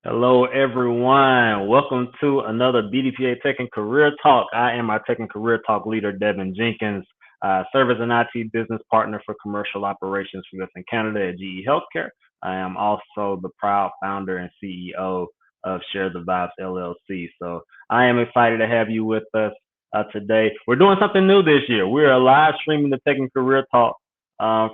Hello, everyone. Welcome to another BDPA Tech and Career Talk. I am our Tech and Career Talk leader, Devin Jenkins. Serve as an IT business partner for commercial operations for US and Canada at GE Healthcare. I am also the proud founder and CEO of Share the Vibes LLC. So I am excited to have you with us today. We're doing something new this year. We are live streaming the Tech and Career Talk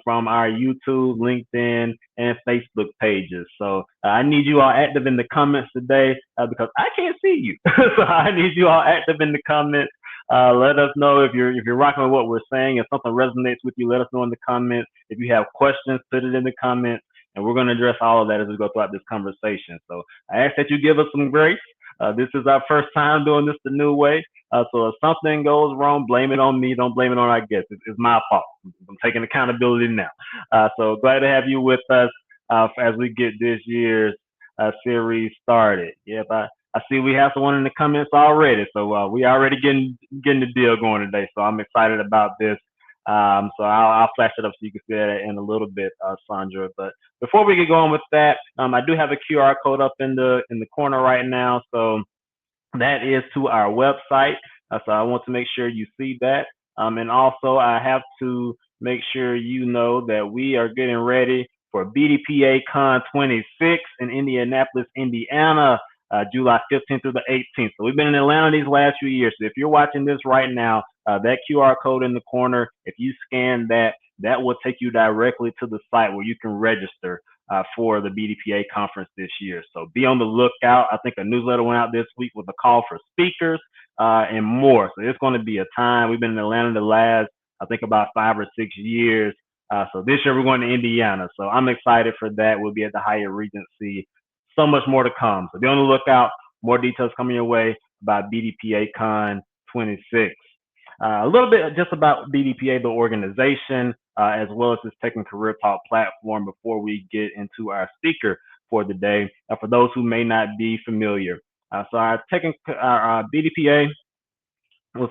from our YouTube, LinkedIn, and Facebook pages. So I need you all active in the comments today because I can't see you. So I need you all active in the comments. Let us know if you're rocking with what we're saying. If something resonates with you, let us know in the comments. If you have questions, put it in the comments, and we're going to address all of that as we go throughout this conversation. So I ask that you give us some grace. This is our first time doing this the new way. So if something goes wrong, blame it on me. Don't blame it on our guests. It's my fault. I'm taking accountability now. So glad to have you with us as we get this year's series started. Yep, I see we have someone in the comments already. So we already getting the deal going today. So I'm excited about this. So I'll flash it up so you can see that in a little bit, Saundra. But before we get going with that, I do have a QR code up in the corner right now. So that is to our website. So I want to make sure you see that. And also, I have to make sure you know that we are getting ready for BDPA Con 26 in Indianapolis, Indiana, July 15th through the 18th. So we've been in Atlanta these last few years. So if you're watching this right now, that QR code in the corner, if you scan that, that will take you directly to the site where you can register for the BDPA conference this year. So be on the lookout. I think a newsletter went out this week with a call for speakers and more. So it's going to be a time. We've been in Atlanta the last, I think, about 5 or 6 years. So this year we're going to Indiana. So I'm excited for that. We'll be at the Hyatt Regency. So much more to come. So be on the lookout. More details coming your way about BDPA Con 26. A little bit just about BDPA, the organization, as well as this Tech and Career Talk platform before we get into our speaker for the day. For those who may not be familiar, so our BDPA was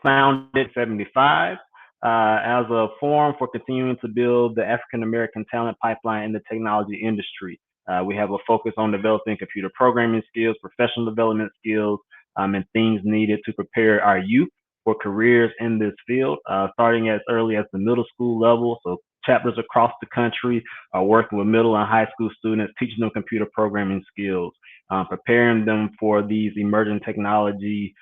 founded in 75 as a forum for continuing to build the African American talent pipeline in the technology industry. We have a focus on developing computer programming skills, professional development skills, and things needed to prepare our youth for careers in this field, starting as early as the middle school level. So chapters across the country are working with middle and high school students, teaching them computer programming skills, preparing them for these emerging technology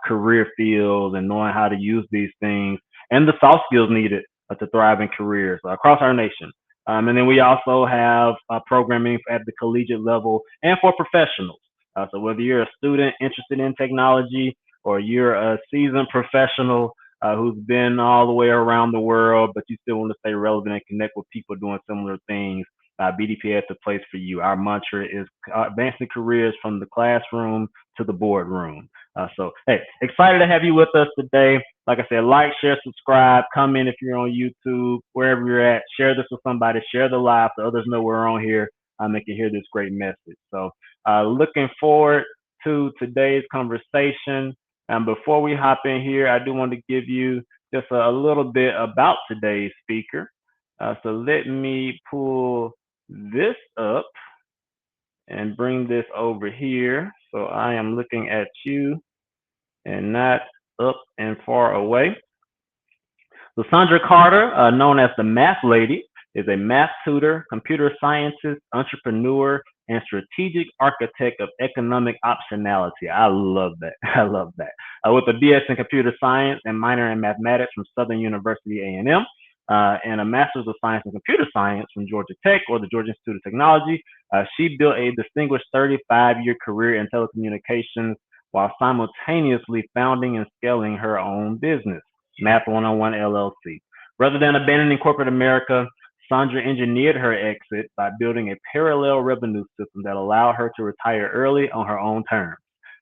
career fields and knowing how to use these things and the soft skills needed to thrive in careers across our nation. And then we also have programming at the collegiate level and for professionals. So whether you're a student interested in technology or you're a seasoned professional who's been all the way around the world, but you still want to stay relevant and connect with people doing similar things, BDPA is the place for you. Our mantra is advancing careers from the classroom to the boardroom. So, hey, excited to have you with us today. Like I said, like, share, subscribe, comment if you're on YouTube, wherever you're at. Share this with somebody. Share the live so others know we're on here and they can hear this great message. So, looking forward to today's conversation. And before we hop in here, I do want to give you just a little bit about today's speaker. So let me pull this up and bring this over here. So I am looking at you and not up and far away. So Saundra Carter, known as the Math Lady, is a math tutor, computer scientist, entrepreneur, and strategic architect of economic optionality. I love that. I love that. With a BS in computer science and minor in mathematics from Southern University A&M, and a master's of science in computer science from Georgia Tech or the Georgia Institute of Technology, she built a distinguished 35-year career in telecommunications while simultaneously founding and scaling her own business, Math 101 LLC. Rather than abandoning corporate America, Saundra engineered her exit by building a parallel revenue system that allowed her to retire early on her own terms.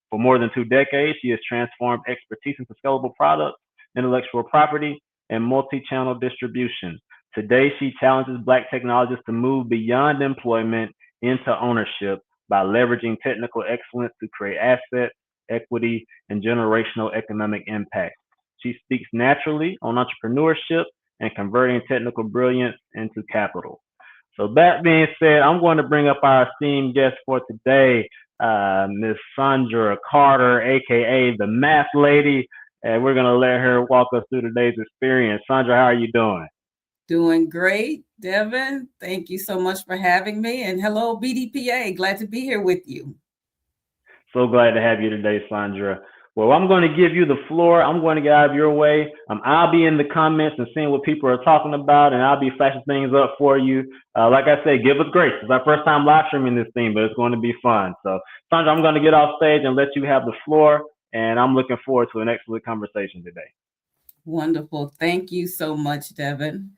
For more than 2 decades, she has transformed expertise into scalable products, intellectual property, and multi-channel distribution. Today, she challenges Black technologists to move beyond employment into ownership by leveraging technical excellence to create assets, equity, and generational economic impact. She speaks naturally on entrepreneurship and converting technical brilliance into capital. So that being said, I'm going to bring up our esteemed guest for today, Miss Saundra Carter, aka the Math Lady, and we're going to let her walk us through today's experience. Saundra, how are you doing? Doing great, Devin. Thank you so much for having me. And hello, BDPA. Glad to be here with you. So glad to have you today, Saundra. Well, I'm going to give you the floor. I'm going to get out of your way. I'll be in the comments and seeing what people are talking about, and I'll be flashing things up for you. Like I said, give us grace. It's our first time live streaming this thing, but it's going to be fun. So, Saundra, I'm going to get off stage and let you have the floor, and I'm looking forward to an excellent conversation today. Wonderful. Thank you so much, Devin.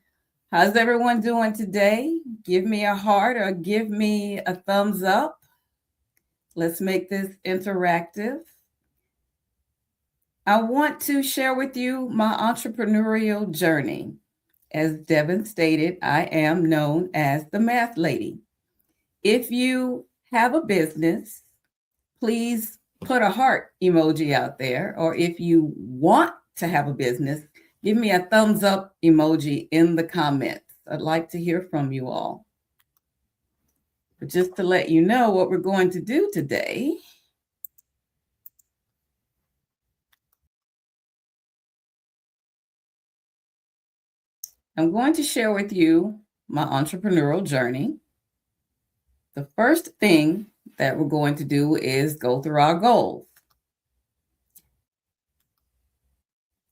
How's everyone doing today? Give me a heart or give me a thumbs up. Let's make this interactive. I want to share with you my entrepreneurial journey. As Devin stated, I am known as the Math Lady. If you have a business, please put a heart emoji out there. Or if you want to have a business, give me a thumbs up emoji in the comments. I'd like to hear from you all. But just to let you know what we're going to do today, I'm going to share with you my entrepreneurial journey. The first thing that we're going to do is go through our goals.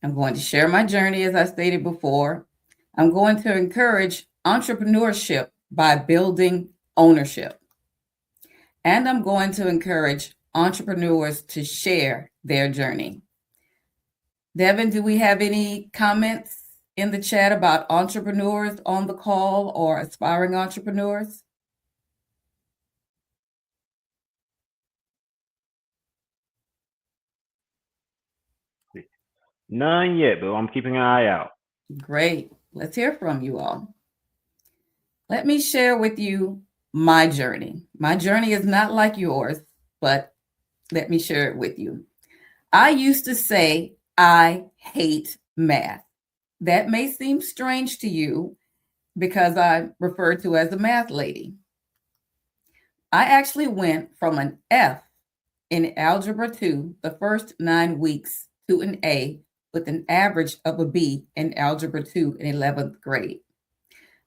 I'm going to share my journey, as I stated before. I'm going to encourage entrepreneurship by building ownership. And I'm going to encourage entrepreneurs to share their journey. Devin, do we have any comments in the chat about entrepreneurs on the call or aspiring entrepreneurs? None yet, but I'm keeping an eye out. Great. Let's hear from you all. Let me share with you my journey. My journey is not like yours, but let me share it with you. I used to say, I hate math. That may seem strange to you because I'm referred to as a math lady. I actually went from an F in Algebra 2 the first 9 weeks to an A with an average of a B in Algebra 2 in 11th grade.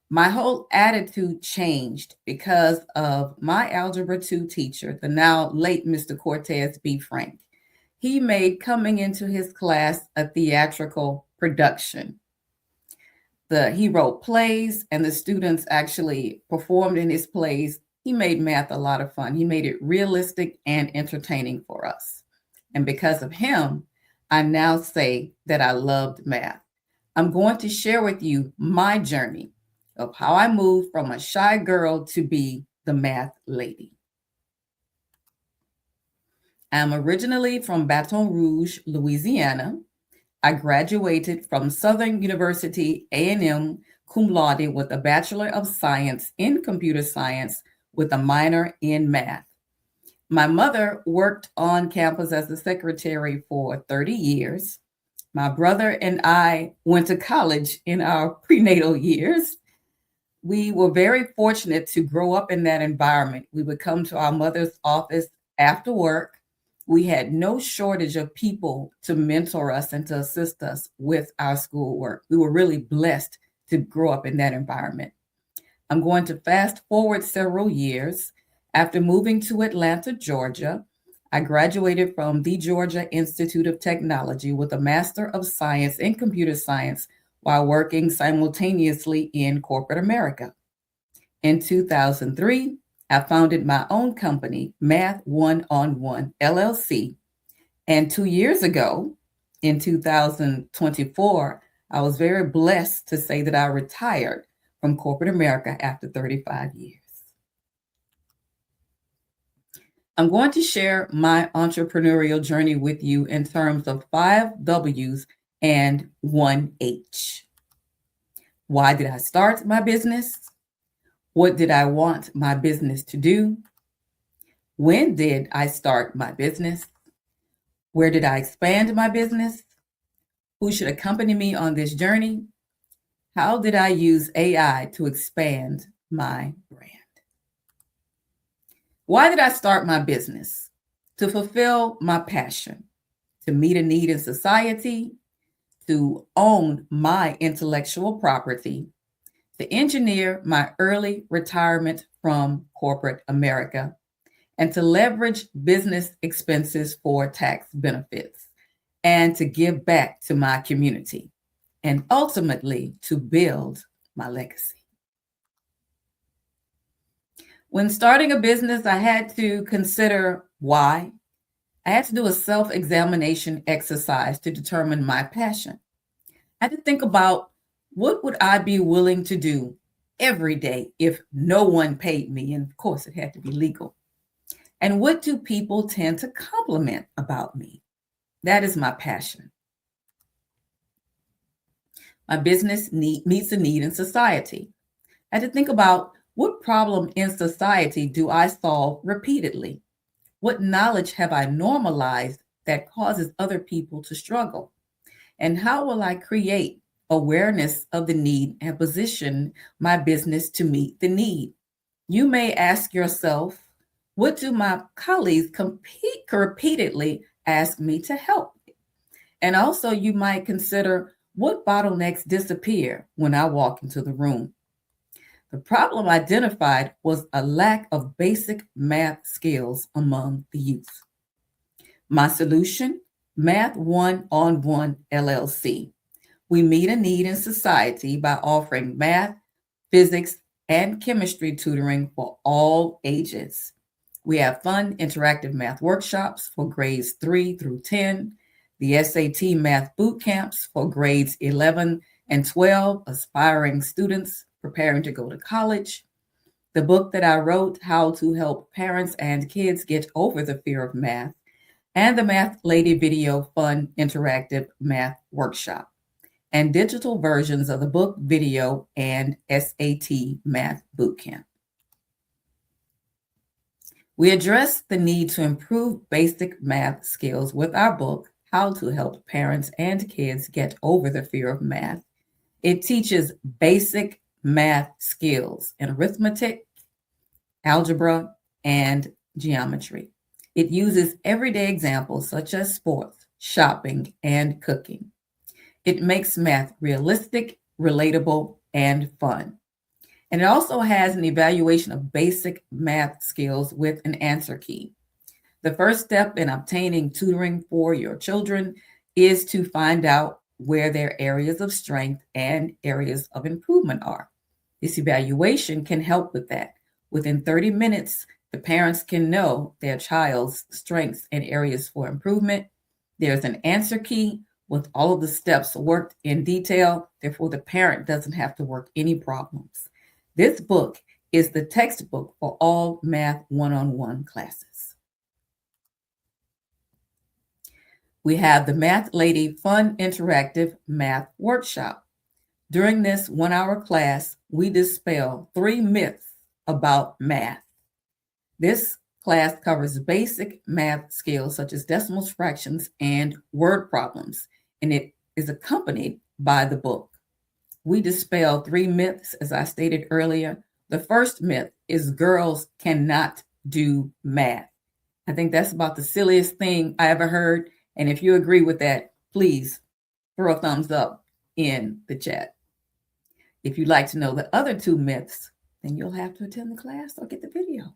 My whole attitude changed because of my Algebra 2 teacher, the now late Mr. Cortez B. Frank. He made coming into his class a theatrical production. He wrote plays, and the students actually performed in his plays. He made math a lot of fun. He made it realistic and entertaining for us. And because of him, I now say that I loved math. I'm going to share with you my journey of how I moved from a shy girl to be the math lady. I'm originally from Baton Rouge, Louisiana. I graduated from Southern University A&M cum laude with a Bachelor of Science in Computer Science with a minor in math. My mother worked on campus as a secretary for 30 years. My brother and I went to college in our prenatal years. We were very fortunate to grow up in that environment. We would come to our mother's office after work. We had no shortage of people to mentor us and to assist us with our schoolwork. We were really blessed to grow up in that environment. I'm going to fast forward several years. After moving to Atlanta, Georgia, I graduated from the Georgia Institute of Technology with a Master of Science in Computer Science while working simultaneously in corporate America. In 2003, I founded my own company, Math One on One LLC. And 2 years ago, in 2024, I was very blessed to say that I retired from corporate America after 35 years. I'm going to share my entrepreneurial journey with you in terms of 5 W's and 1 H. Why did I start my business? What did I want my business to do? When did I start my business? Where did I expand my business? Who should accompany me on this journey? How did I use AI to expand my brand. Why did I start my business? To fulfill my passion, to meet a need in society, to own my intellectual property, to engineer my early retirement from corporate America, and to leverage business expenses for tax benefits, and to give back to my community, and ultimately to build my legacy. When starting a business, I had to consider why. I had to do a self-examination exercise to determine my passion. I had to think about what would I be willing to do every day if no one paid me, and of course it had to be legal. And what do people tend to compliment about me? That is my passion. My business meets a need in society. I had to think about what problem in society do I solve repeatedly? What knowledge have I normalized that causes other people to struggle? And how will I create awareness of the need and position my business to meet the need? You may ask yourself, what do my colleagues repeatedly ask me to help? And also, you might consider what bottlenecks disappear when I walk into the room. The problem identified was a lack of basic math skills among the youth. My solution, Math One on One LLC. We meet a need in society by offering math, physics, and chemistry tutoring for all ages. We have fun, interactive math workshops for grades 3 through 10, the SAT math boot camps for grades 11 and 12, aspiring students preparing to go to college. The book that I wrote, How to Help Parents and Kids Get Over the Fear of Math, and the Math Lady Video Fun Interactive Math Workshop, and digital versions of the book, video, and SAT Math Bootcamp. We address the need to improve basic math skills with our book, How to Help Parents and Kids Get Over the Fear of Math. It teaches basic math skills in arithmetic, algebra, and geometry. It uses everyday examples such as sports, shopping, and cooking. It makes math realistic, relatable, and fun. And it also has an evaluation of basic math skills with an answer key. The first step in obtaining tutoring for your children is to find out where their areas of strength and areas of improvement are. This evaluation can help with that. Within 30 minutes, the parents can know their child's strengths and areas for improvement. There's an answer key with all of the steps worked in detail. Therefore, the parent doesn't have to work any problems. This book is the textbook for all Math One-on-One classes. We have the Math Lady Fun Interactive Math Workshop. During this 1-hour class, we dispel 3 myths about math. This class covers basic math skills such as decimals, fractions, and word problems, and it is accompanied by the book. We dispel 3 myths, as I stated earlier. The first myth is girls cannot do math. I think that's about the silliest thing I ever heard. And if you agree with that, please throw a thumbs up in the chat. If you'd like to know the other 2 myths, then you'll have to attend the class or get the video.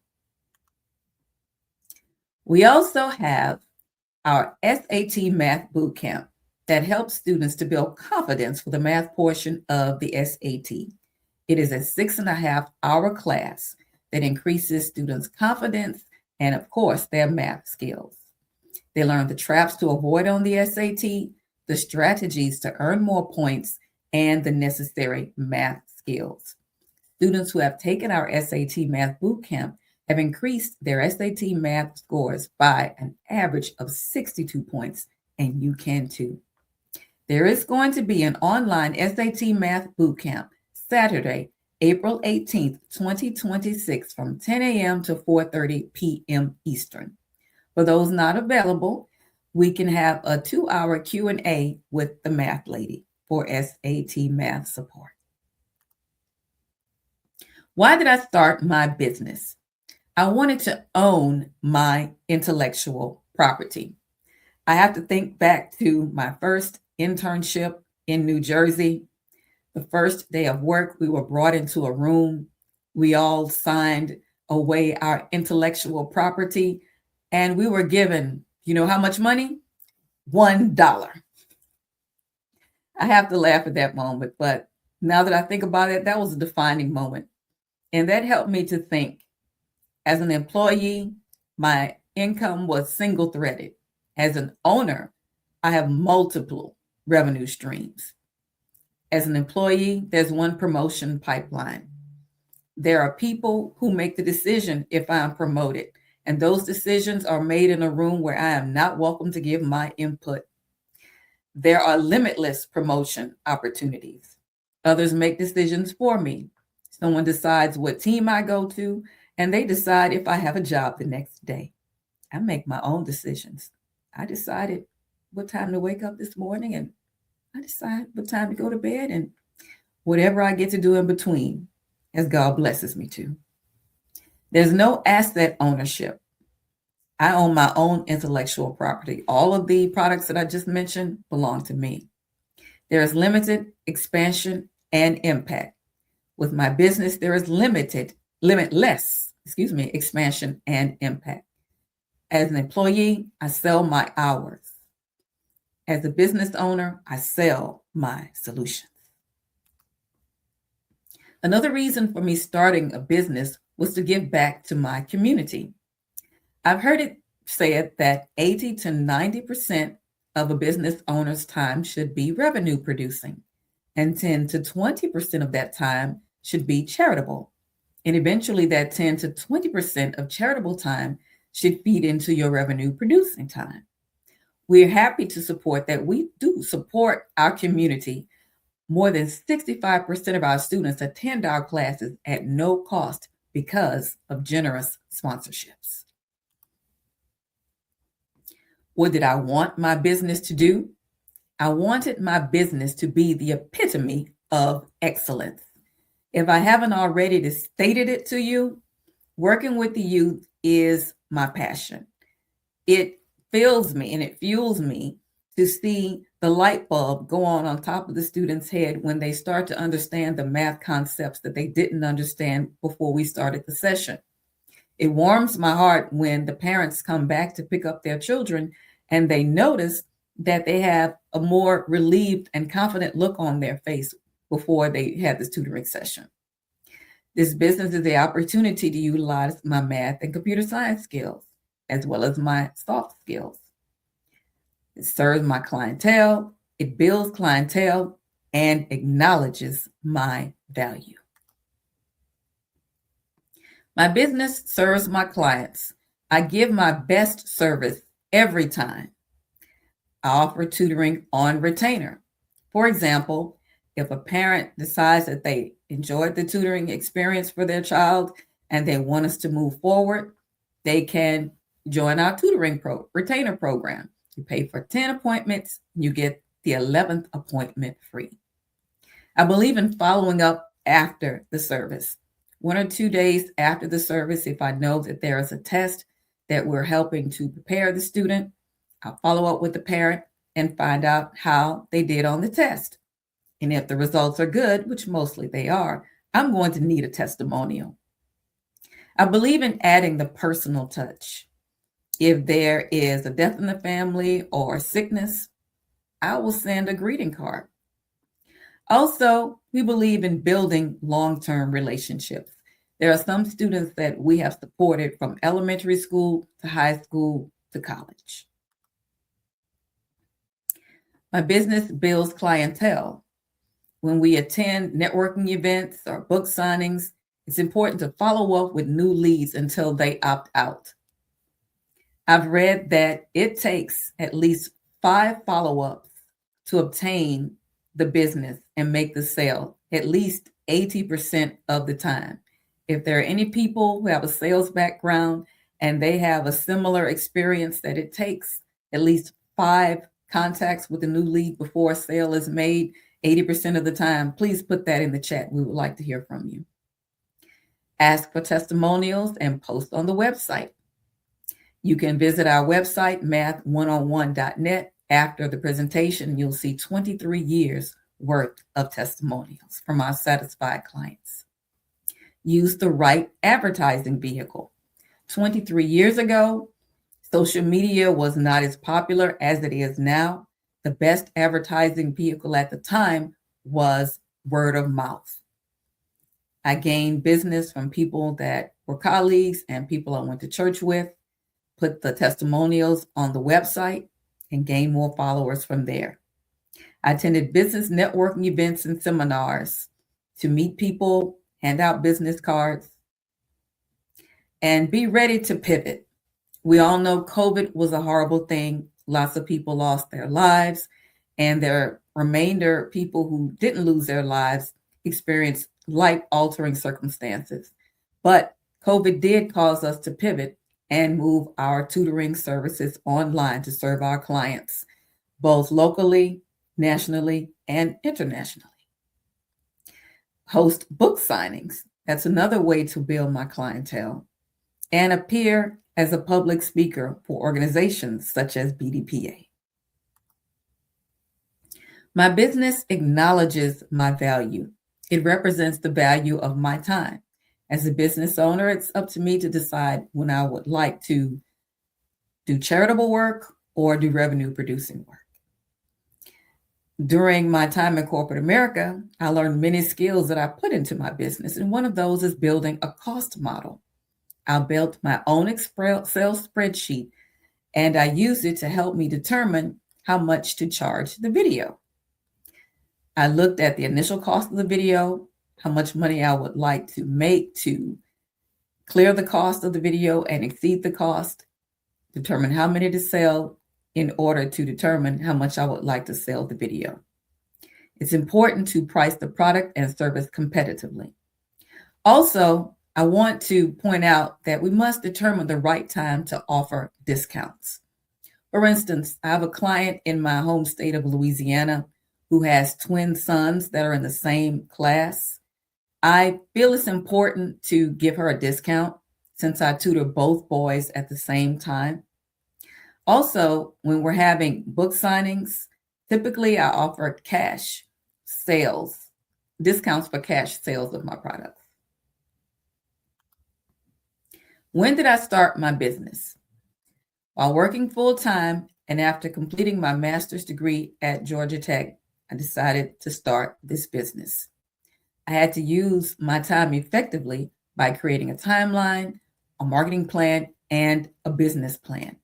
We also have our SAT Math Bootcamp that helps students to build confidence for the math portion of the SAT. It is a 6.5-hour class that increases students' confidence and, of course, their math skills. They learn the traps to avoid on the SAT, the strategies to earn more points, and the necessary math skills. Students who have taken our SAT Math Bootcamp have increased their SAT math scores by an average of 62 points, and you can too. There is going to be an online SAT Math Bootcamp Saturday, April 18th, 2026 from 10 a.m. to 4:30 p.m. Eastern. For those not available, we can have a 2-hour Q&A with the Math Lady for SAT math support. Why did I start my business? I wanted to own my intellectual property. I have to think back to my first internship in New Jersey. The first day of work, we were brought into a room. We all signed away our intellectual property, and we were given, you know how much money? $1. I have to laugh at that moment, but now that I think about it, that was a defining moment. And that helped me to think. As an employee, my income was single threaded. As an owner, I have multiple revenue streams. As an employee, there's one promotion pipeline. There are people who make the decision if I'm promoted, and those decisions are made in a room where I am not welcome to give my input. There are limitless promotion opportunities. Others make decisions for me. Someone decides what team I go to, and they decide if I have a job the next day. I make my own decisions. I decided what time to wake up this morning, and I decide what time to go to bed, and whatever I get to do in between, as God blesses me to. There's no asset ownership. I own my own intellectual property. All of the products that I just mentioned belong to me. There is limited expansion and impact. With my business, there is limitless, expansion and impact. As an employee, I sell my hours. As a business owner, I sell my solutions. Another reason for me starting a business was to give back to my community. I've heard it said that 80 to 90% of a business owner's time should be revenue producing, and 10 to 20% of that time should be charitable. And eventually, that 10 to 20% of charitable time should feed into your revenue producing time. We're happy to support that. We do support our community. More than 65% of our students attend our classes at no cost because of generous sponsorships. What did I want my business to do? I wanted my business to be the epitome of excellence. If I haven't already stated it to you, working with the youth is my passion. It fills me and it fuels me to see the light bulb go on top of the student's head when they start to understand the math concepts that they didn't understand before we started the session. It warms my heart when the parents come back to pick up their children and they notice that they have a more relieved and confident look on their face before they had this tutoring session. This business is the opportunity to utilize my math and computer science skills, as well as my soft skills. It serves my clientele, it builds clientele, and acknowledges my value. My business serves my clients. I give my best service every time. I offer tutoring on retainer. For example, if a parent decides that they enjoyed the tutoring experience for their child and they want us to move forward, they can join our tutoring retainer program. You pay for 10 appointments, you get the 11th appointment free. I believe in following up after the service. 1 or 2 days after the service, if I know that there is a test that we're helping to prepare the student, I'll follow up with the parent and find out how they did on the test. And if the results are good, which mostly they are, I'm going to need a testimonial. I believe in adding the personal touch. If there is a death in the family or sickness, I will send a greeting card. Also, we believe in building long-term relationships. There are some students that we have supported from elementary school to high school to college. My business builds clientele. When we attend networking events or book signings, it's important to follow up with new leads until they opt out. I've read that it takes at least 5 follow-ups to obtain the business and make the sale at least 80% of the time. If there are any people who have a sales background and they have a similar experience that it takes at least 5 contacts with a new lead before a sale is made 80% of the time, please put that in the chat. We would like to hear from you. ask for testimonials, and post on the website. You can visit our website, math101.net. After the presentation, you'll see 23 years worth of testimonials from our satisfied clients. Use the right advertising vehicle. 23 years ago, social media was not as popular as it is now. The best advertising vehicle at the time was word of mouth. I gained business from people that were colleagues and people I went to church with, put the testimonials on the website, and gained more followers from there. I attended business networking events and seminars to meet people, hand out business cards, and be ready to pivot. We all know COVID was a horrible thing. Lots of people lost their lives, and the remainder people who didn't lose their lives experienced life-altering circumstances. But COVID did cause us to pivot and move our tutoring services online to serve our clients, both locally, nationally, and internationally. Host book signings. That's another way to build my clientele. And appear as a public speaker for organizations such as BDPA. My business acknowledges my value. It represents the value of my time. As a business owner, it's up to me to decide when I would like to do charitable work or do revenue producing work. During my time in corporate America, I learned many skills that I put into my business, and one of those is building a cost model. I built my own Excel spreadsheet, and I used it to help me determine how much to charge the video. I looked at the initial cost of the video, how much money I would like to make to clear the cost of the video and exceed the cost, determine how many to sell in order to determine how much I would like to sell the video. It's important to price the product and service competitively. Also, I want to point out that we must determine the right time to offer discounts. For instance, I have a client in my home state of Louisiana who has twin sons that are in the same class. I feel it's important to give her a discount since I tutor both boys at the same time. Also, when we're having book signings, typically I offer cash sales, discounts for cash sales of my products. When did I start my business? While working full-time and after completing my master's degree at Georgia Tech, I decided to start this business. I had to use my time effectively by creating a timeline, a marketing plan, and a business plan.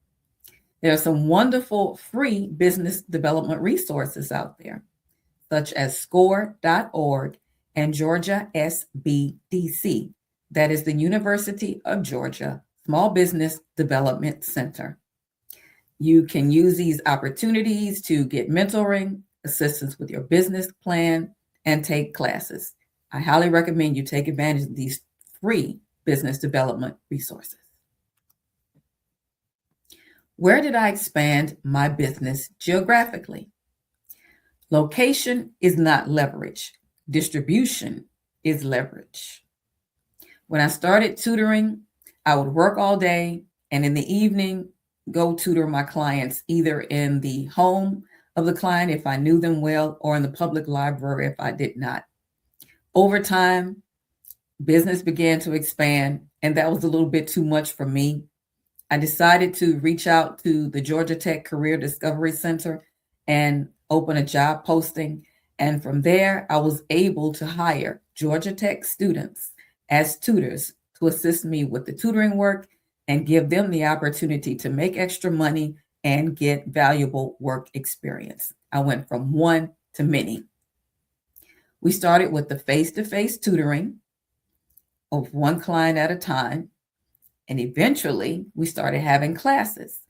There are some wonderful free business development resources out there, such as score.org and Georgia SBDC. That is the University of Georgia Small Business Development Center. You can use these opportunities to get mentoring, assistance with your business plan, and take classes. I highly recommend you take advantage of these free business development resources. Where did I expand my business geographically? Location is not leverage. Distribution is leverage. When I started tutoring, I would work all day and in the evening, go tutor my clients either in the home of the client if I knew them well or in the public library if I did not. Over time, business began to expand, and that was a little bit too much for me. I decided to reach out to the Georgia Tech Career Discovery Center and open a job posting. And from there, I was able to hire Georgia Tech students as tutors to assist me with the tutoring work and give them the opportunity to make extra money and get valuable work experience. I went from one to many. We started with the face-to-face tutoring of one client at a time. And eventually we started having classes,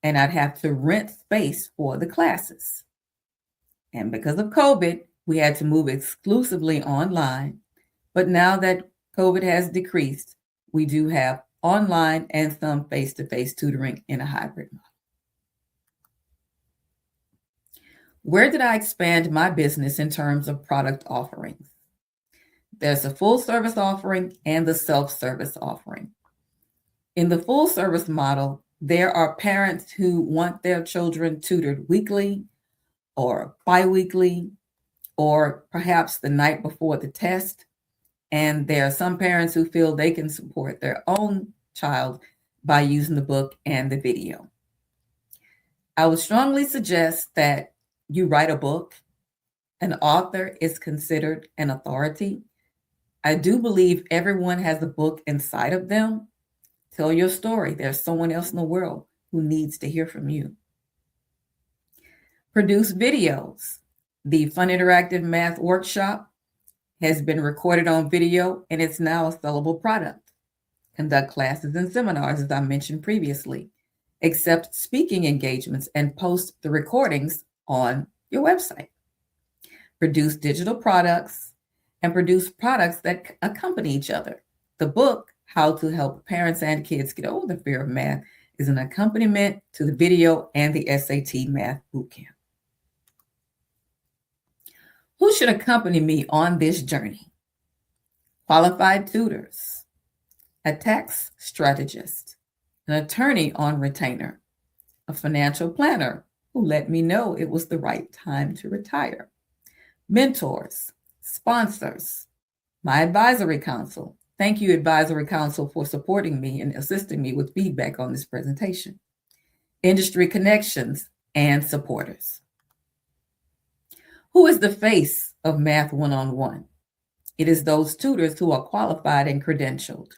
and I'd have to rent space for the classes. And because of COVID, we had to move exclusively online. But now that COVID has decreased, we do have online and some face-to-face tutoring in a hybrid model. Where did I expand my business in terms of product offerings? There's a full service offering and the self-service offering. In the full service model, there are parents who want their children tutored weekly or biweekly or perhaps the night before the test. And there are some parents who feel they can support their own child by using the book and the video. I would strongly suggest that you write a book. An author is considered an authority. I do believe everyone has a book inside of them. Tell your story. There's someone else in the world who needs to hear from you. Produce videos. The Fun Interactive Math Workshop has been recorded on video and it's now a sellable product. Conduct classes and seminars, as I mentioned previously. Accept speaking engagements and post the recordings on your website. Produce digital products and produce products that accompany each other. The book, How to Help Parents and Kids Get Over the Fear of Math, is an accompaniment to the video and the SAT Math Bootcamp. Who should accompany me on this journey? Qualified tutors, a tax strategist, an attorney on retainer, a financial planner who let me know it was the right time to retire, mentors, sponsors, my advisory council. Thank you, Advisory Council, for supporting me and assisting me with feedback on this presentation, industry connections, and supporters. Who is the face of Math One-on-One? It is those tutors who are qualified and credentialed.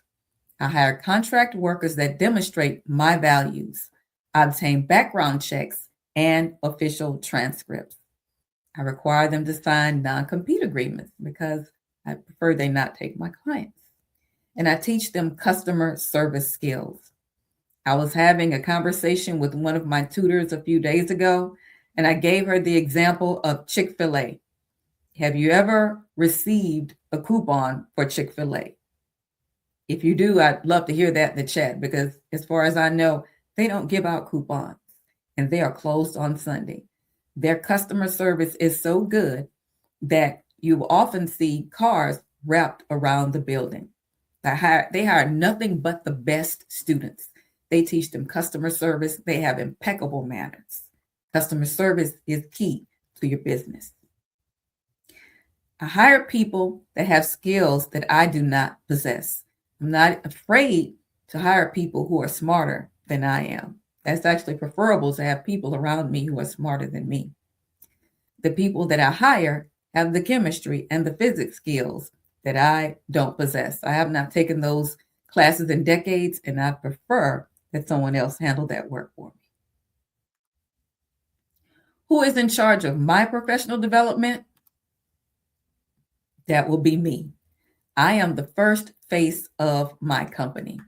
I hire contract workers that demonstrate my values. I obtain background checks and official transcripts. I require them to sign non-compete agreements because I prefer they not take my clients. And I teach them customer service skills. I was having a conversation with one of my tutors a few days ago, and I gave her the example of Chick-fil-A. Have you ever received a coupon for Chick-fil-A? If you do, I'd love to hear that in the chat because as far as I know, they don't give out coupons and they are closed on Sunday. Their customer service is so good that you often see cars wrapped around the building. They hire nothing but the best students. They teach them customer service. They have impeccable manners. Customer service is key to your business. I hire people that have skills that I do not possess. I'm not afraid to hire people who are smarter than I am. That's actually preferable to have people around me who are smarter than me. The people that I hire have the chemistry and the physics skills that I don't possess. I have not taken those classes in decades, and I prefer that someone else handle that work for me. Who is in charge of my professional development? That will be me. I am the first face of my company.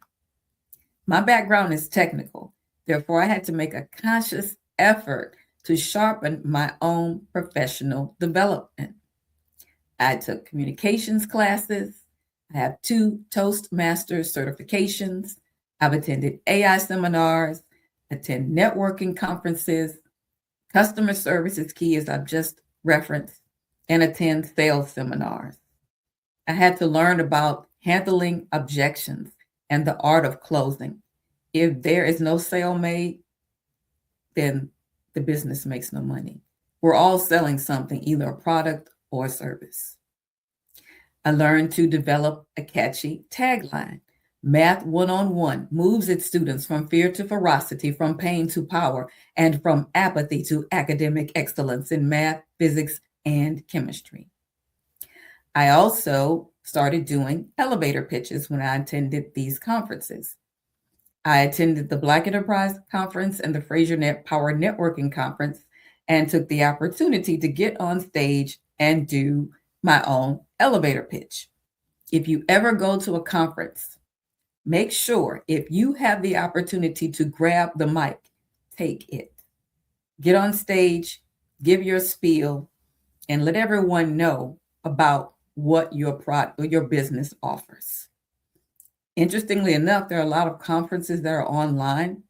My background is technical. Therefore, I had to make a conscious effort to sharpen my own professional development. I took communications classes. I have 2 Toastmasters certifications. I've attended AI seminars, attend networking conferences. Customer service is key, as I've just referenced, and attend sales seminars. I had to learn about handling objections and the art of closing. If there is no sale made, then the business makes no money. We're all selling something, either a product or a service. I learned to develop a catchy tagline. Math One-on-One moves its students from fear to ferocity, from pain to power, and from apathy to academic excellence in math, physics, and chemistry. I also started doing elevator pitches when I attended these conferences. I attended the Black Enterprise Conference and the Fraser Net Power Networking Conference and took the opportunity to get on stage and do my own elevator pitch. If you ever go to a conference, make sure if you have the opportunity to grab the mic, take it. Get on stage, give your spiel, and let everyone know about what your product or your business offers. Interestingly enough, there are a lot of conferences that are online.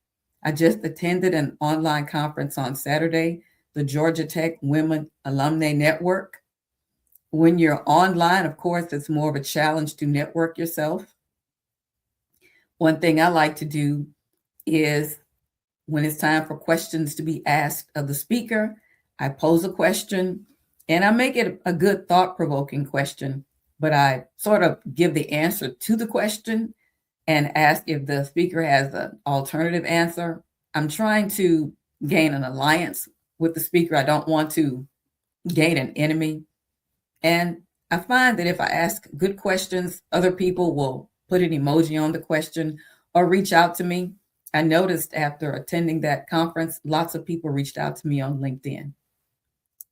I just attended an online conference on Saturday, the Georgia Tech Women Alumni Network. When you're online, of course, it's more of a challenge to network yourself. One thing I like to do is when it's time for questions to be asked of the speaker, I pose a question and I make it a good thought-provoking question, but I sort of give the answer to the question and ask if the speaker has an alternative answer. I'm trying to gain an alliance with the speaker. I don't want to gain an enemy. And I find that if I ask good questions, other people will put an emoji on the question or reach out to me. I noticed after attending that conference, lots of people reached out to me on LinkedIn.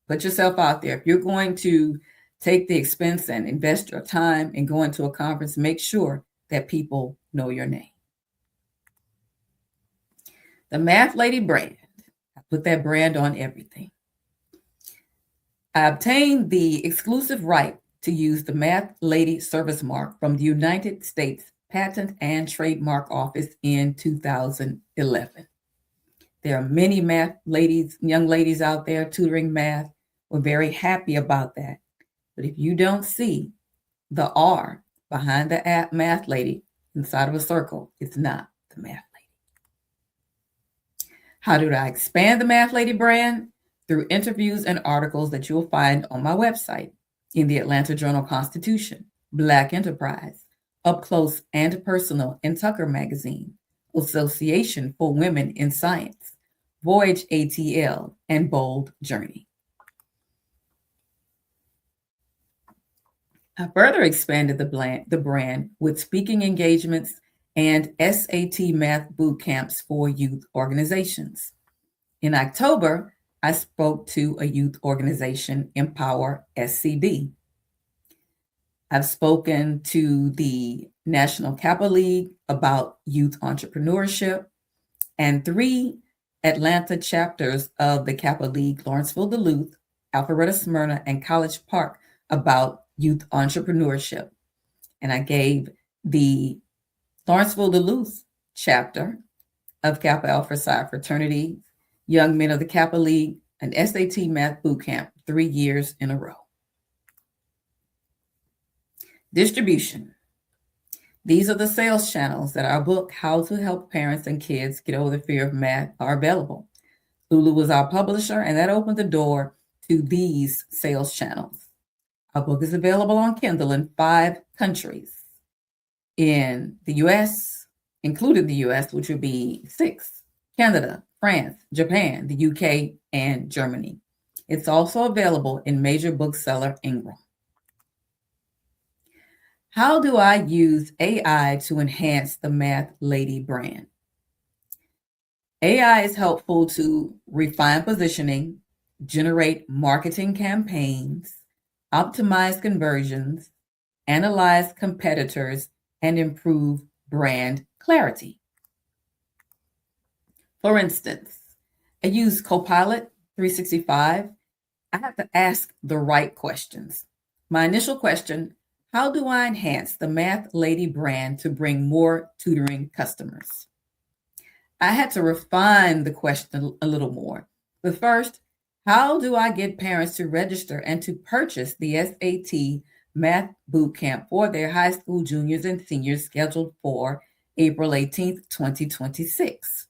Put yourself out there. If you're going to take the expense and invest your time in going to a conference, make sure that people know your name. The Math Lady brand. I put that brand on everything. I obtained the exclusive right to use the Math Lady service mark from the United States Patent and Trademark Office in 2011. There are many math ladies, young ladies out there tutoring math. We're very happy about that. But if you don't see the R behind the Math Lady inside of a circle, it's not the Math Lady. How did I expand the Math Lady brand? Through interviews and articles that you'll find on my website, in the Atlanta Journal-Constitution, Black Enterprise, Up Close and Personal in Tucker Magazine, Association for Women in Science, Voyage ATL, and Bold Journey. I further expanded the brand with speaking engagements and SAT math boot camps for youth organizations. In October, I spoke to a youth organization, Empower SCB. I've spoken to the National Kappa League about youth entrepreneurship and 3 Atlanta chapters of the Kappa League, Lawrenceville, Duluth, Alpharetta, Smyrna, and College Park about youth entrepreneurship. And I gave the Lawrenceville, Duluth chapter of Kappa Alpha Psi Fraternity young men of the Kappa League an SAT math boot camp 3 years in a row. Distribution. These are the sales channels that our book, How to Help Parents and Kids Get Over the Fear of Math, are available. Lulu was our publisher, and that opened the door to these sales channels. Our book is available on Kindle in 5 countries. In the US, including the US, which would be 6, Canada, France, Japan, the UK, and Germany. It's also available in major bookseller Ingram. How do I use AI to enhance the Math Lady brand? AI is helpful to refine positioning, generate marketing campaigns, optimize conversions, analyze competitors, and improve brand clarity. For instance, I use Copilot 365. I have to ask the right questions. My initial question, how do I enhance the Math Lady brand to bring more tutoring customers? I had to refine the question a little more. But first, how do I get parents to register and to purchase the SAT Math Bootcamp for their high school juniors and seniors scheduled for April 18th, 2026?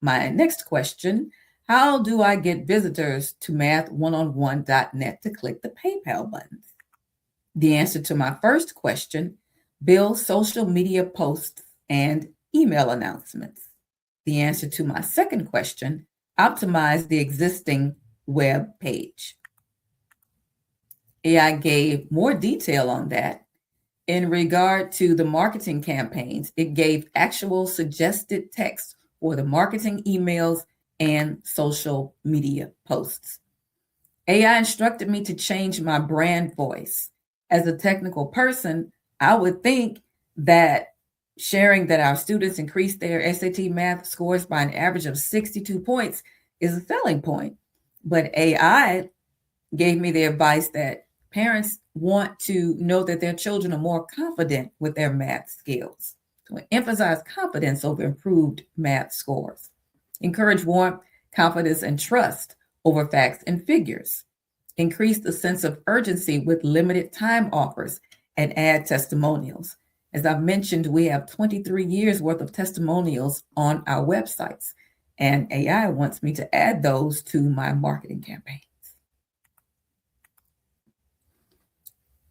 My next question, how do I get visitors to math1on1.net to click the PayPal buttons? The answer to my first question, build social media posts and email announcements. The answer to my second question, optimize the existing web page. AI gave more detail on that. In regard to the marketing campaigns, it gave actual suggested text for the marketing emails and social media posts. AI instructed me to change my brand voice. As a technical person, I would think that sharing that our students increased their SAT math scores by an average of 62 points is a selling point. But AI gave me the advice that parents want to know that their children are more confident with their math skills. So emphasize confidence over improved math scores. Encourage warmth, confidence, and trust over facts and figures. increase the sense of urgency with limited time offers, and add testimonials. As I've mentioned, we have 23 years worth of testimonials on our websites, and AI wants me to add those to my marketing campaigns.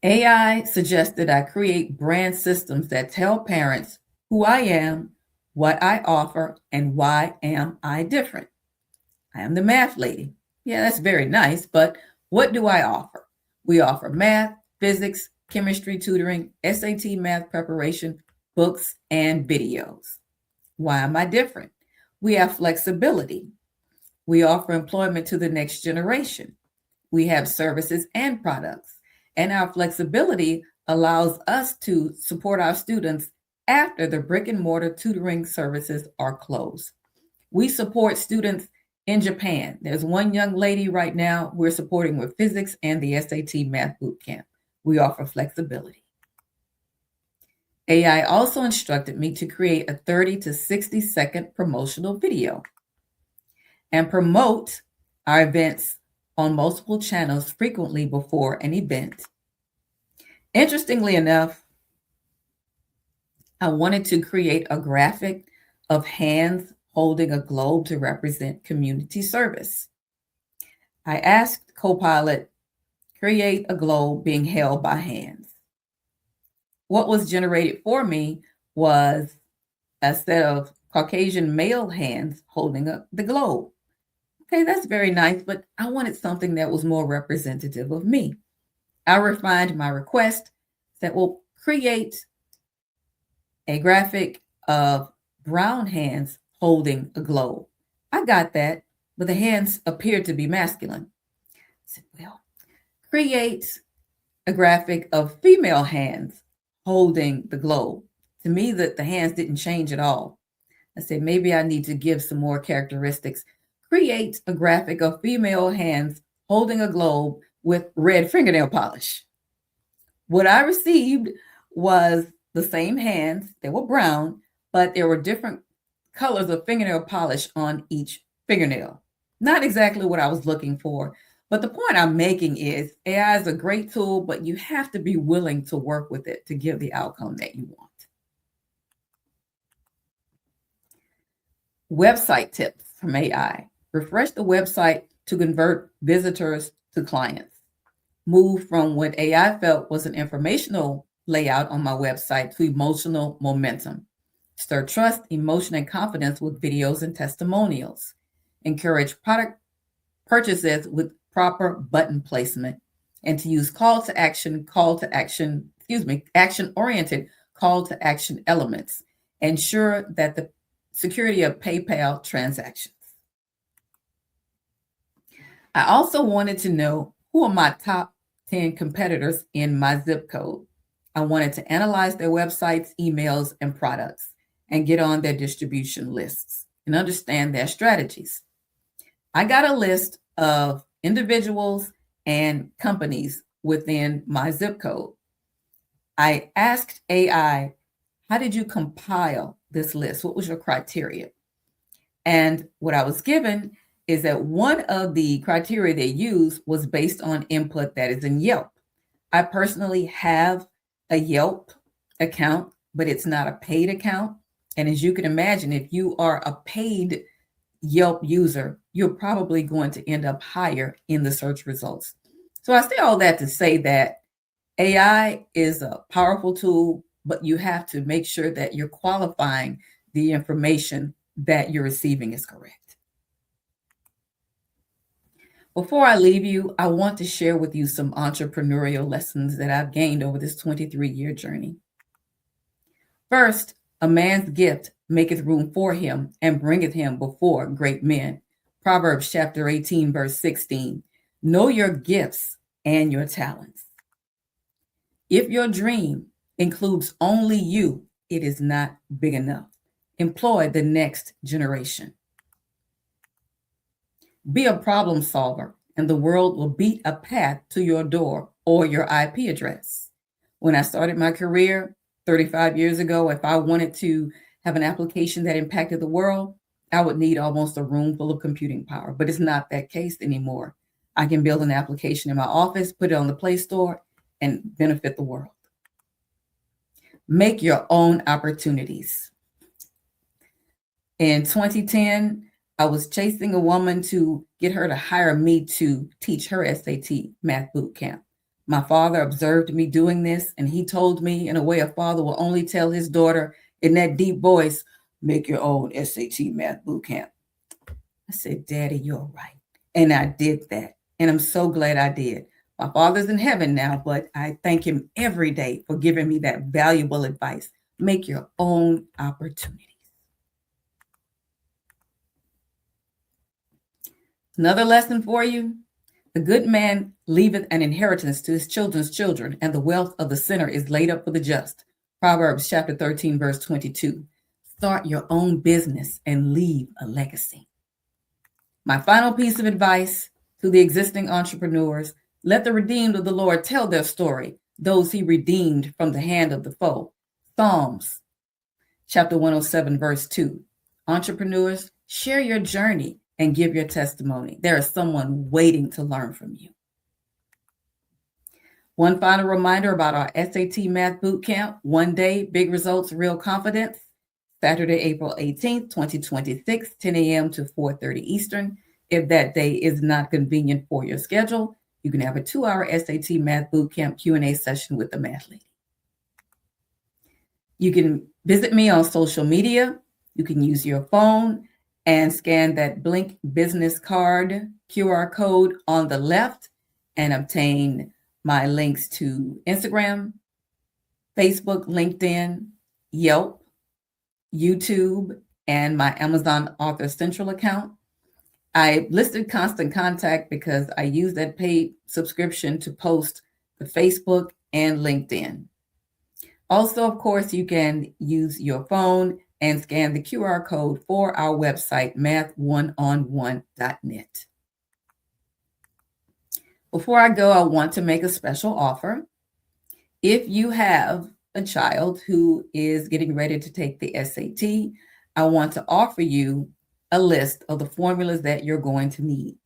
AI suggested I create brand systems that tell parents who I am, what I offer, and why am I different. I am the math lady. Yeah, that's very nice, but what do I offer? We offer math, physics, chemistry tutoring, SAT math preparation, books, and videos. Why am I different? We have flexibility. We offer employment to the next generation. We have services and products. And our flexibility allows us to support our students after the brick and mortar tutoring services are closed. We support students in Japan. There's one young lady right now we're supporting with physics and the SAT math bootcamp. We offer flexibility. AI also instructed me to create a 30 to 60-second promotional video and promote our events on multiple channels frequently before an event. Interestingly enough, I wanted to create a graphic of hands holding a globe to represent community service. I asked Copilot, create a globe being held by hands. What was generated for me was a set of Caucasian male hands holding up the globe. Okay, that's very nice, but I wanted something that was more representative of me. I refined my request that will create a graphic of brown hands holding a globe. I got that, but the hands appeared to be masculine. I said, well, create a graphic of female hands holding the globe. To me, the hands didn't change at all. I said, maybe I need to give some more characteristics. Create a graphic of female hands holding a globe with red fingernail polish. What I received was the same hands. They were brown, but there were different colors of fingernail polish on each fingernail. Not exactly what I was looking for, but the point I'm making is AI is a great tool, but you have to be willing to work with it to give the outcome that you want. Website tips from AI. Refresh the website to convert visitors to clients. Move from what AI felt was an informational layout on my website to emotional momentum. Stir trust, emotion, and confidence with videos and testimonials. Encourage product purchases with proper button placement, and to use action-oriented call to action elements. Ensure that the security of PayPal transactions. I also wanted to know who are my top 10 competitors in my zip code. I wanted to analyze their websites, emails, and products and get on their distribution lists and understand their strategies. I got a list of individuals and companies within my zip code. I asked AI, how did you compile this list? What was your criteria? And what I was given is that one of the criteria they used was based on input that is in Yelp. I personally have a Yelp account, but it's not a paid account. And as you can imagine, if you are a paid Yelp user, you're probably going to end up higher in the search results. So I say all that to say that AI is a powerful tool, but you have to make sure that you're qualifying the information that you're receiving is correct. Before I leave you, I want to share with you some entrepreneurial lessons that I've gained over this 23-year journey. First, a man's gift maketh room for him and bringeth him before great men. Proverbs chapter 18, verse 16. Know your gifts and your talents. If your dream includes only you, it is not big enough. Employ the next generation. Be a problem solver, and the world will beat a path to your door or your IP address. When I started my career 35 years ago, if I wanted to have an application that impacted the world, I would need almost a room full of computing power, but it's not that case anymore. I can build an application in my office, put it on the Play Store, and benefit the world. Make your own opportunities. In 2010, I was chasing a woman to get her to hire me to teach her SAT math boot camp. My father observed me doing this, and he told me, in a way a father will only tell his daughter in that deep voice, make your own SAT math boot camp. I said, Daddy, you're right. And I did that. And I'm so glad I did. My father's in heaven now, but I thank him every day for giving me that valuable advice. Make your own opportunities. Another lesson for you: the good man leaveth an inheritance to his children's children, and the wealth of the sinner is laid up for the just. Proverbs chapter 13, verse 22. Start your own business and leave a legacy. My final piece of advice to the existing entrepreneurs: let the redeemed of the Lord tell their story, those he redeemed from the hand of the foe. Psalms chapter 107, verse 2. Entrepreneurs, share your journey and give your testimony. There is someone waiting to learn from you. One final reminder about our SAT Math Bootcamp: one day, big results, real confidence. Saturday, April 18th, 2026, 10 a.m. to 4:30 Eastern. If that day is not convenient for your schedule, you can have a 2-hour SAT Math Bootcamp Q&A session with the Math Lady. You can visit me on social media. You can use your phone and scan that Blink business card QR code on the left and obtain my links to Instagram, Facebook, LinkedIn, Yelp, YouTube, and my Amazon Author Central account. I listed Constant Contact because I use that paid subscription to post to Facebook and LinkedIn. Also, of course, you can use your phone and scan the QR code for our website, math1on1.net. Before I go, I want to make a special offer. If you have a child who is getting ready to take the SAT, I want to offer you a list of the formulas that you're going to need.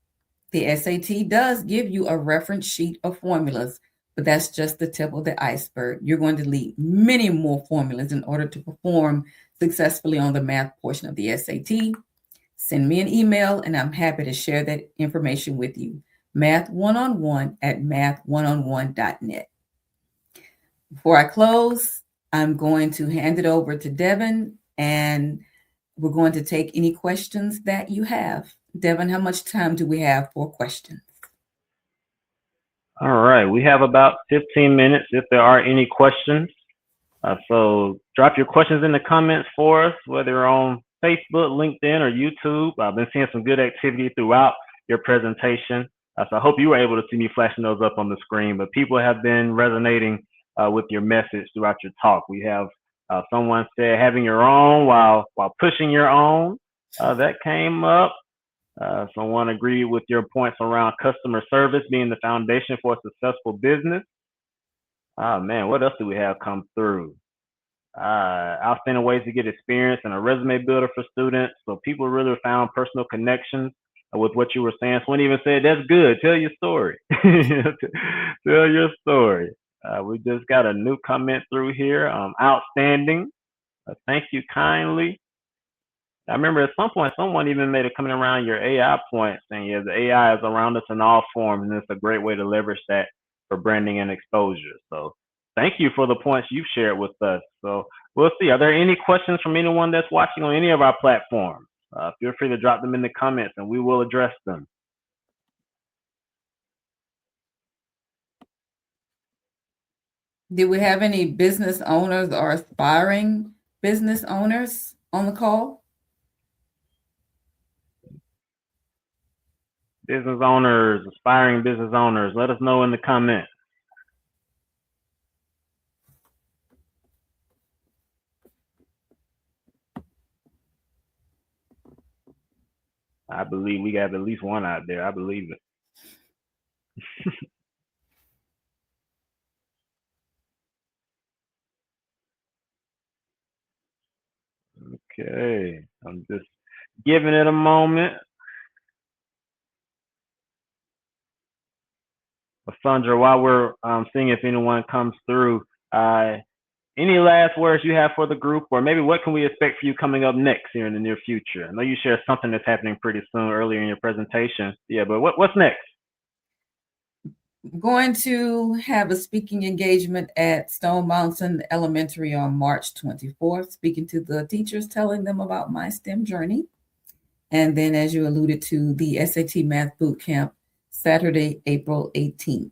The SAT does give you a reference sheet of formulas, but that's just the tip of the iceberg. You're going to need many more formulas in order to perform successfully on the math portion of the SAT. Send me an email and I'm happy to share that information with you. math1on1@math1on1.net. Before I close, I'm going to hand it over to Devin, and we're going to take any questions that you have. Devin, how much time do we have for questions? All right, we have about 15 minutes if there are any questions. So drop your questions in the comments for us, whether on Facebook, LinkedIn, or YouTube. I've been seeing some good activity throughout your presentation. So I hope you were able to see me flashing those up on the screen, but people have been resonating with your message throughout your talk. We have someone said having your own while pushing your own. That came up. Someone agreed with your points around customer service being the foundation for a successful business. Oh man, what else do we have come through? Outstanding ways to get experience and a resume builder for students. So people really found personal connections with what you were saying. Someone even said, that's good. Tell your story. Tell your story. We just got a new comment through here. Outstanding. Thank you kindly. I remember at some point, someone even made a comment around your AI point, saying, yeah, the AI is around us in all forms, and it's a great way to leverage that for branding and exposure. So thank you for the points you've shared with us. So we'll see. Are there any questions from anyone that's watching on any of our platforms? Feel free to drop them in the comments, and we will address them. Did we have any business owners or aspiring business owners on the call? Business owners, aspiring business owners, let us know in the comments. I believe we got at least one out there. I believe it. Okay, I'm just giving it a moment. Well, Saundra, while we're seeing if anyone comes through, uh, any last words you have for the group, or maybe what can we expect for you coming up next here in the near future? I know you shared something that's happening pretty soon earlier in your presentation. Yeah, but what's next? I'm going to have a speaking engagement at Stone Mountain Elementary on March 24th, speaking to the teachers, telling them about my STEM journey. And then, as you alluded to, the SAT Math Boot Camp, Saturday, April 18th.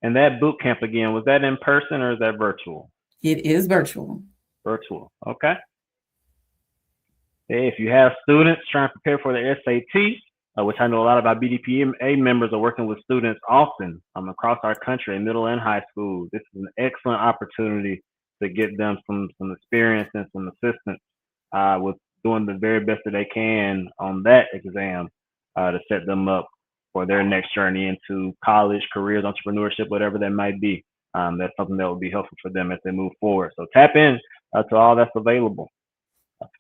And that boot camp again, was that in person or is that virtual? It is virtual. Virtual. Okay. Hey, if you have students trying to prepare for the SAT, which I know a lot of our BDPA members are working with students often across our country in middle and high school, this is an excellent opportunity to get them some experience and some assistance with doing the very best that they can on that exam to set them up for their next journey into college, careers, entrepreneurship, whatever that might be. That's something that will be helpful for them as they move forward. So tap in to all that's available.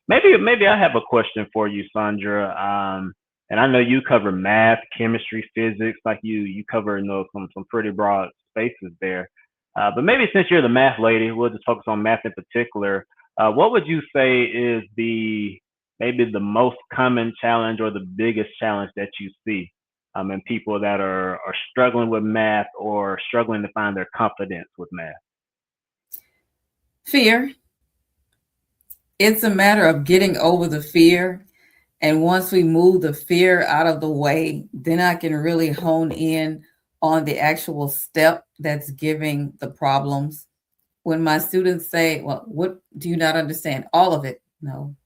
Maybe I have a question for you, Saundra. And I know you cover math, chemistry, physics, like you cover some pretty broad spaces there. But maybe since you're the math lady, we'll just focus on math in particular. What would you say is maybe the most common challenge or the biggest challenge that you see in people that are struggling with math or struggling to find their confidence with math? Fear. It's a matter of getting over the fear. And once we move the fear out of the way, then I can really hone in on the actual step that's giving the problems. When my students say, well, what do you not understand? All of it. No,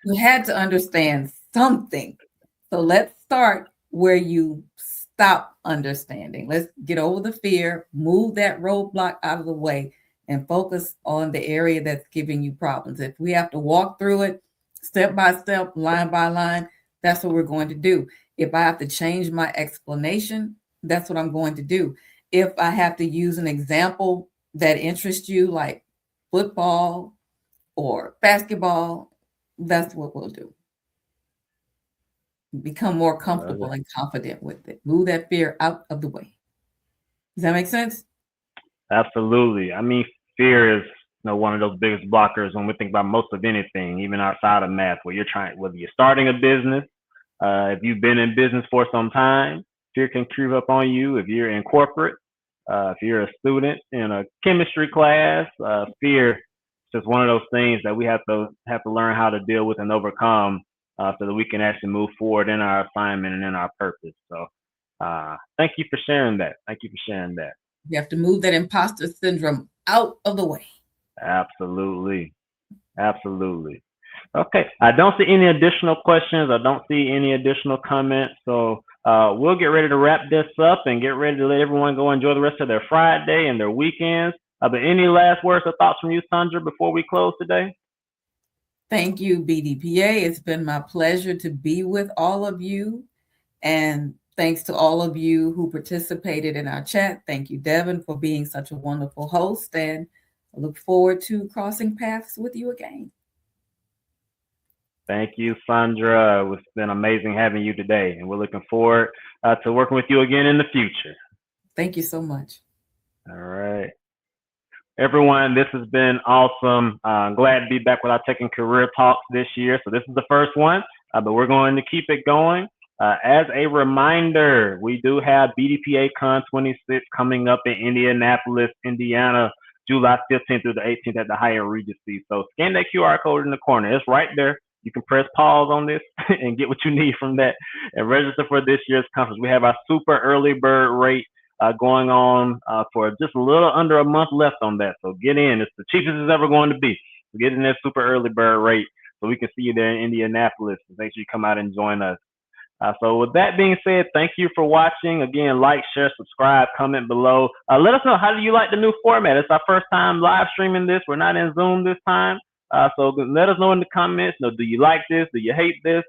you had to understand something. So let's start where you stop understanding. Let's get over the fear, move that roadblock out of the way, and focus on the area that's giving you problems. If we have to walk through it step by step, line by line, that's what we're going to do. If I have to change my explanation, that's what I'm going to do. If I have to use an example that interests you, like football or basketball, that's what we'll do. Become more comfortable and confident with it. Move that fear out of the way. Does that make sense? Absolutely. I mean, fear is one of those biggest blockers when we think about most of anything, even outside of math, whether you're starting a business, if you've been in business for some time, fear can creep up on you. If you're in corporate, if you're a student in a chemistry class, fear is just one of those things that we have to learn how to deal with and overcome so that we can actually move forward in our assignment and in our purpose. So thank you for sharing that. Thank you for sharing that. You have to move that imposter syndrome out of the way. Absolutely. Absolutely. Okay. I don't see any additional questions. I don't see any additional comments. So we'll get ready to wrap this up and get ready to let everyone go enjoy the rest of their Friday and their weekends. But any last words or thoughts from you, Saundra, before we close today? Thank you, BDPA. It's been my pleasure to be with all of you. And thanks to all of you who participated in our chat. Thank you, Devin, for being such a wonderful host. And I look forward to crossing paths with you again. Thank you, Saundra. It's been amazing having you today, and we're looking forward to working with you again in the future. Thank you so much. All right. Everyone, this has been awesome. Glad to be back with our Tech and Career Talks this year. So this is the first one, but we're going to keep it going. As a reminder, we do have BDPA Con 26 coming up in Indianapolis, Indiana, July 15th through the 18th at the Hyatt Regency. So scan that QR code in the corner. It's right there. You can press pause on this and get what you need from that and register for this year's conference. We have our super early bird rate going on for just a little under a month left on that. So get in. It's the cheapest it's ever going to be. So get in that super early bird rate so we can see you there in Indianapolis. Make sure you come out and join us. So with that being said, thank you for watching. Again, like, share, subscribe, comment below. Let us know, how do you like the new format? It's our first time live streaming this. We're not in Zoom this time. So let us know in the comments. Do you like this? Do you hate this?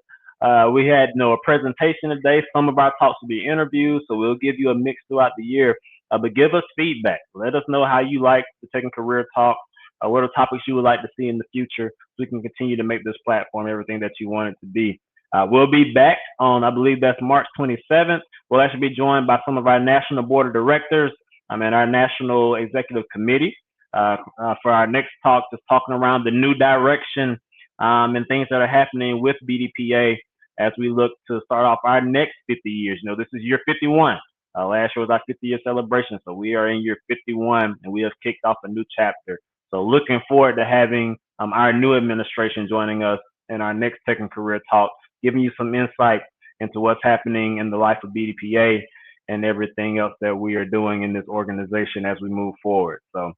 We had a presentation today. Some of our talks will be interviews, so we'll give you a mix throughout the year. But give us feedback. Let us know how you like the Tech and Career Talk. What are topics you would like to see in the future so we can continue to make this platform everything that you want it to be. We'll be back on, I believe that's March 27th. We'll actually be joined by some of our national board of directors and our national executive committee for our next talk, just talking around the new direction and things that are happening with BDPA as we look to start off our next 50 years. This is year 51. Last year was our 50-year celebration, so we are in year 51, and we have kicked off a new chapter. So looking forward to having our new administration joining us in our next Tech and Career Talk, giving you some insight into what's happening in the life of BDPA and everything else that we are doing in this organization as we move forward. So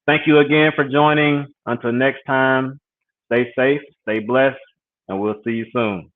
thank you again for joining. Until next time, stay safe, stay blessed, and we'll see you soon.